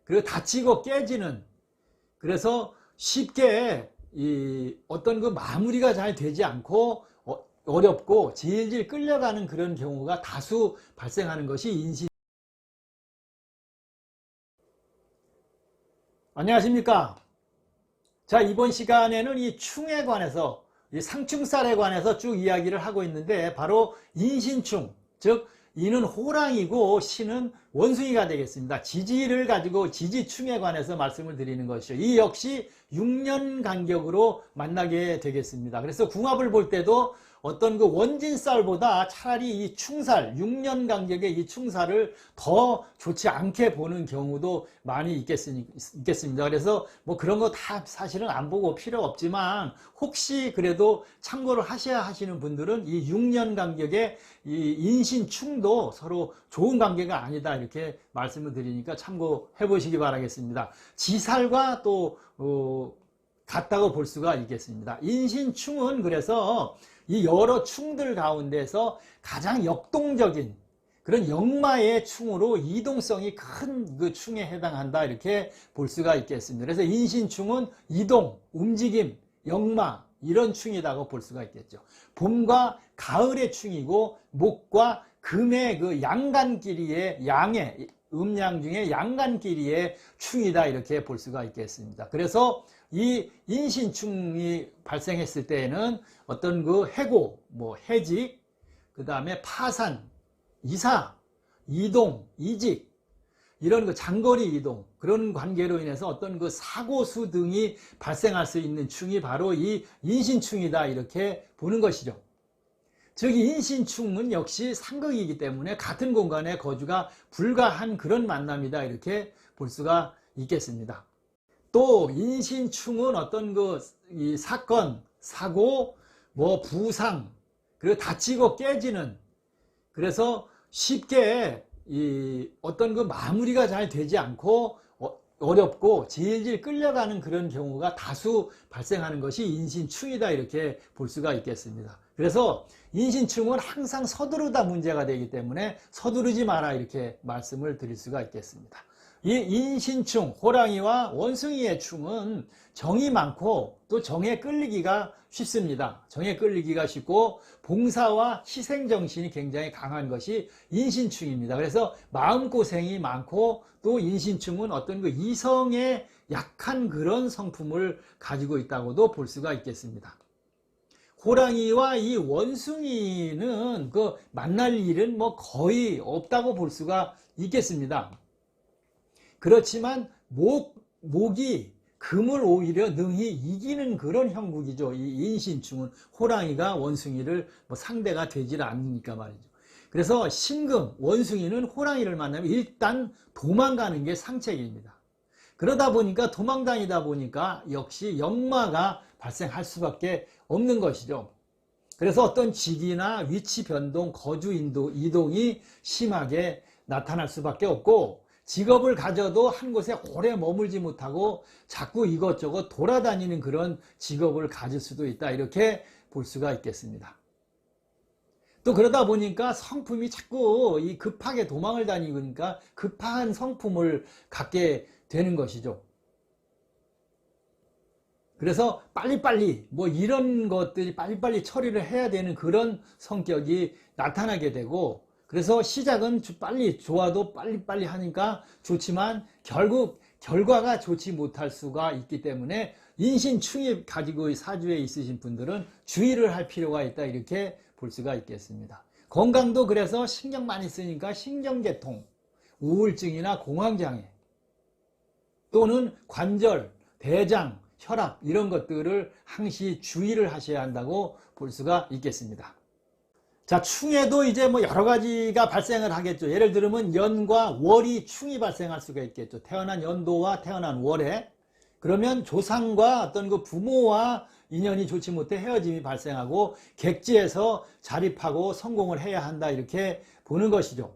그리고 다치고 깨지는, 그래서 쉽게 어떤 그 마무리가 잘 되지 않고 어렵고 질질 끌려가는 그런 경우가 다수 발생하는 것이 인신. 안녕하십니까. 자, 이번 시간에는 이 충에 관해서, 이 상충살에 관해서 쭉 이야기를 하고 있는데, 바로 인신충, 즉 이는 호랑이고 신은 원숭이가 되겠습니다. 지지를 가지고 지지충에 관해서 말씀을 드리는 것이죠. 이 역시 6년 간격으로 만나게 되겠습니다. 그래서 궁합을 볼 때도 어떤 그 원진살보다 차라리 이 충살, 6년 간격의 이 충살을 더 좋지 않게 보는 경우도 많이 있겠습니다. 그래서 뭐 그런 거 다 사실은 안 보고 필요 없지만, 혹시 그래도 참고를 하셔야 하시는 분들은 이 6년 간격의 이 인신충도 서로 좋은 관계가 아니다, 이렇게 말씀을 드리니까 참고해 보시기 바라겠습니다. 지살과 또 같다고 볼 수가 있겠습니다. 인신충은 그래서 이 여러 충들 가운데서 가장 역동적인 그런 역마의 충으로 이동성이 큰 그 충에 해당한다, 이렇게 볼 수가 있겠습니다. 그래서 인신충은 이동, 움직임, 역마, 이런 충이라고 볼 수가 있겠죠. 봄과 가을의 충이고, 목과 금의 그 양간끼리의, 양의 음양 중에 양간끼리의 충이다, 이렇게 볼 수가 있겠습니다. 그래서 이 인신충이 발생했을 때에는 어떤 그 해고, 뭐 해직, 그 다음에 파산, 이사, 이동, 이직, 이런 그 장거리 이동, 그런 관계로 인해서 어떤 그 사고수 등이 발생할 수 있는 충이 바로 이 인신충이다, 이렇게 보는 것이죠. 즉 인신충은 역시 상극이기 때문에 같은 공간에 거주가 불가한 그런 만남이다, 이렇게 볼 수가 있겠습니다. 또 인신충은 어떤 그 이 사건, 사고, 뭐 부상, 그리고 다치고 깨지는, 그래서 쉽게 어떤 그 마무리가 잘 되지 않고 어렵고 질질 끌려가는 그런 경우가 다수 발생하는 것이 인신충이다, 이렇게 볼 수가 있겠습니다. 그래서 인신충은 항상 서두르다 문제가 되기 때문에 서두르지 마라, 이렇게 말씀을 드릴 수가 있겠습니다. 이 인신충, 호랑이와 원숭이의 충은 정이 많고 또 정에 끌리기가 쉽습니다. 정에 끌리기가 쉽고 봉사와 희생정신이 굉장히 강한 것이 인신충입니다. 그래서 마음고생이 많고, 또 인신충은 어떤 그 이성에 약한 그런 성품을 가지고 있다고도 볼 수가 있겠습니다. 호랑이와 이 원숭이는 그 만날 일은 뭐 거의 없다고 볼 수가 있겠습니다. 그렇지만 목이 금을 오히려 능히 이기는 그런 형국이죠. 이 인신충은 호랑이가 원숭이를 뭐 상대가 되질 않으니까 말이죠. 그래서 신금, 원숭이는 호랑이를 만나면 일단 도망가는 게 상책입니다. 그러다 보니까 도망다니다 보니까 역시 역마가 발생할 수밖에 없는 것이죠. 그래서 어떤 직이나 위치 변동, 거주 이동이 심하게 나타날 수밖에 없고, 직업을 가져도 한 곳에 오래 머물지 못하고 자꾸 이것저것 돌아다니는 그런 직업을 가질 수도 있다, 이렇게 볼 수가 있겠습니다. 또 그러다 보니까 성품이 자꾸 급하게 도망을 다니니까 급한 성품을 갖게 되는 것이죠. 그래서 빨리빨리 뭐 이런 것들이 빨리빨리 처리를 해야 되는 그런 성격이 나타나게 되고, 그래서 시작은 빨리 좋아도 빨리빨리 하니까 좋지만 결국 결과가 좋지 못할 수가 있기 때문에 인신충이 가지고 사주에 있으신 분들은 주의를 할 필요가 있다, 이렇게 볼 수가 있겠습니다. 건강도 그래서 신경 많이 쓰니까 신경계통, 우울증이나 공황장애, 또는 관절, 대장, 혈압, 이런 것들을 항시 주의를 하셔야 한다고 볼 수가 있겠습니다. 자, 충에도 이제 뭐 여러 가지가 발생을 하겠죠. 예를 들면 연과 월이 충이 발생할 수가 있겠죠. 태어난 연도와 태어난 월에. 그러면 조상과 어떤 그 부모와 인연이 좋지 못해 헤어짐이 발생하고 객지에서 자립하고 성공을 해야 한다, 이렇게 보는 것이죠.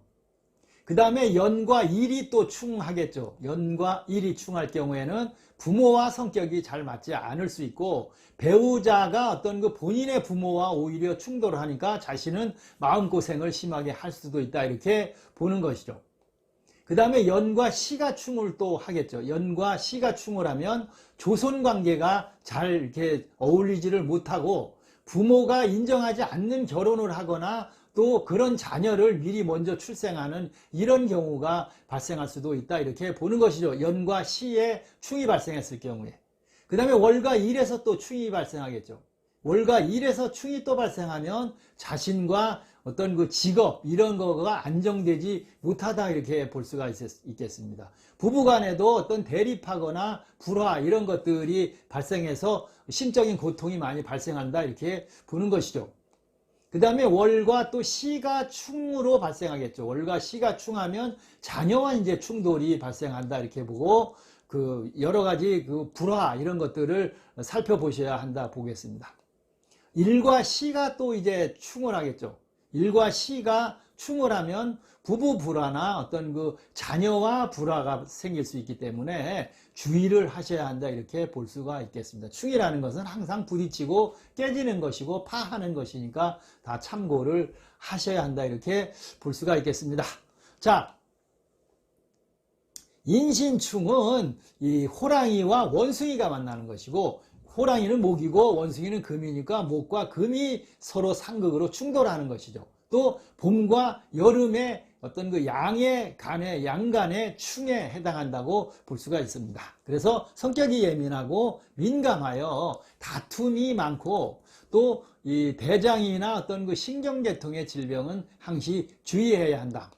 그 다음에 연과 일이 또 충하겠죠. 연과 일이 충할 경우에는 부모와 성격이 잘 맞지 않을 수 있고, 배우자가 어떤 그 본인의 부모와 오히려 충돌을 하니까 자신은 마음고생을 심하게 할 수도 있다, 이렇게 보는 것이죠. 그 다음에 연과 시가 충을 또 하겠죠. 연과 시가 충을 하면 조손 관계가 잘 이렇게 어울리지를 못하고 부모가 인정하지 않는 결혼을 하거나 또 그런 자녀를 미리 먼저 출생하는 이런 경우가 발생할 수도 있다, 이렇게 보는 것이죠. 연과 시에 충이 발생했을 경우에. 그 다음에 월과 일에서 또 충이 발생하겠죠. 월과 일에서 충이 또 발생하면 자신과 어떤 그 직업 이런 거가 안정되지 못하다, 이렇게 볼 수가 있겠습니다. 부부간에도 어떤 대립하거나 불화 이런 것들이 발생해서 심적인 고통이 많이 발생한다, 이렇게 보는 것이죠. 그 다음에 월과 또 시가 충으로 발생하겠죠. 월과 시가 충하면 자녀와 이제 충돌이 발생한다, 이렇게 보고 그 여러 가지 그 불화 이런 것들을 살펴보셔야 한다 보겠습니다. 일과 시가 또 이제 충을 하겠죠. 일과 시가 충을 하면 부부 불화나 어떤 그 자녀와 불화가 생길 수 있기 때문에 주의를 하셔야 한다, 이렇게 볼 수가 있겠습니다. 충이라는 것은 항상 부딪히고 깨지는 것이고 파하는 것이니까 다 참고를 하셔야 한다, 이렇게 볼 수가 있겠습니다. 자, 인신충은 이 호랑이와 원숭이가 만나는 것이고, 호랑이는 목이고 원숭이는 금이니까 목과 금이 서로 상극으로 충돌하는 것이죠. 또 봄과 여름의 어떤 그 양의 간의 양간의 충에 해당한다고 볼 수가 있습니다. 그래서 성격이 예민하고 민감하여 다툼이 많고 또 이 대장이나 어떤 그 신경계통의 질병은 항시 주의해야 한다.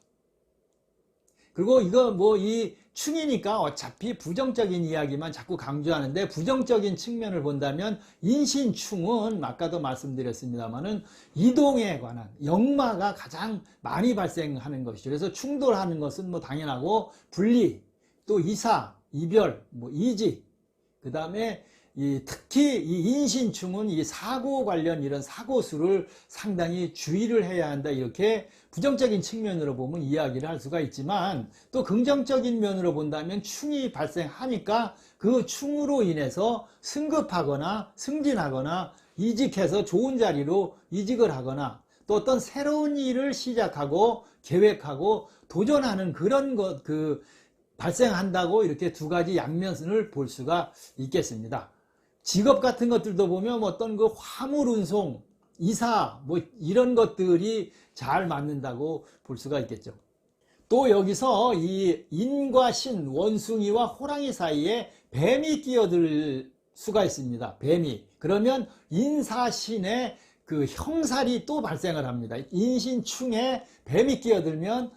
그리고 이거 뭐 이 충이니까 어차피 부정적인 이야기만 자꾸 강조하는데, 부정적인 측면을 본다면 인신충은 아까도 말씀드렸습니다만은 이동에 관한 역마가 가장 많이 발생하는 것이죠. 그래서 충돌하는 것은 뭐 당연하고 분리, 또 이사, 이별, 뭐 이직, 그 다음에 특히 이 인신충은 이 사고 관련 이런 사고수를 상당히 주의를 해야 한다, 이렇게 부정적인 측면으로 보면 이야기를 할 수가 있지만, 또 긍정적인 면으로 본다면 충이 발생하니까 그 충으로 인해서 승급하거나 승진하거나 이직해서 좋은 자리로 이직을 하거나 또 어떤 새로운 일을 시작하고 계획하고 도전하는 그런 것 발생한다고, 이렇게 두 가지 양면을 볼 수가 있겠습니다. 직업 같은 것들도 보면 어떤 그 화물 운송, 이사 뭐 이런 것들이 잘 맞는다고 볼 수가 있겠죠. 또 여기서 이 인과 신, 원숭이와 호랑이 사이에 뱀이 끼어들 수가 있습니다. 뱀이. 그러면 인사신의 그 형살이 또 발생을 합니다. 인신충에 뱀이 끼어들면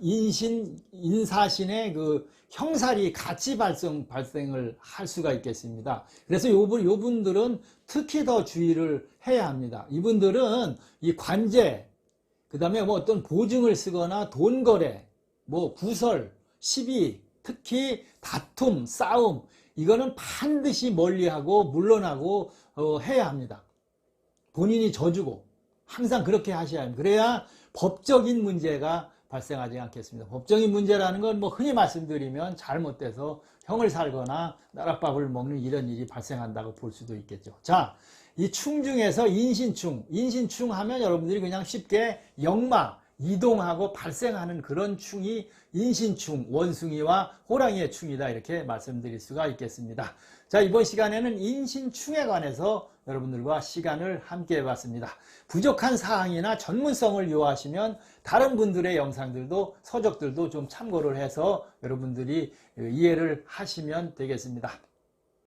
인사신의 그 형살이 같이 발생을 할 수가 있겠습니다. 그래서 요분들은 특히 더 주의를 해야 합니다. 이분들은 이 관제, 그 다음에 뭐 어떤 보증을 쓰거나 돈 거래, 뭐 구설, 시비, 특히 다툼, 싸움, 이거는 반드시 멀리하고 물러나고 해야 합니다. 본인이 져주고 항상 그렇게 하셔야 합니다. 그래야 법적인 문제가 발생하지 않겠습니다. 법적인 문제라는 건 뭐 흔히 말씀드리면 잘못돼서 형을 살거나 나랏밥을 먹는 이런 일이 발생한다고 볼 수도 있겠죠. 자, 이 충 중에서 인신충 하면 여러분들이 그냥 쉽게 역마, 이동하고 발생하는 그런 충이 인신충, 원숭이와 호랑이의 충이다, 이렇게 말씀드릴 수가 있겠습니다. 자, 이번 시간에는 인신충에 관해서 여러분들과 시간을 함께 해봤습니다. 부족한 사항이나 전문성을 요하시면 다른 분들의 영상들도 서적들도 좀 참고를 해서 여러분들이 이해를 하시면 되겠습니다.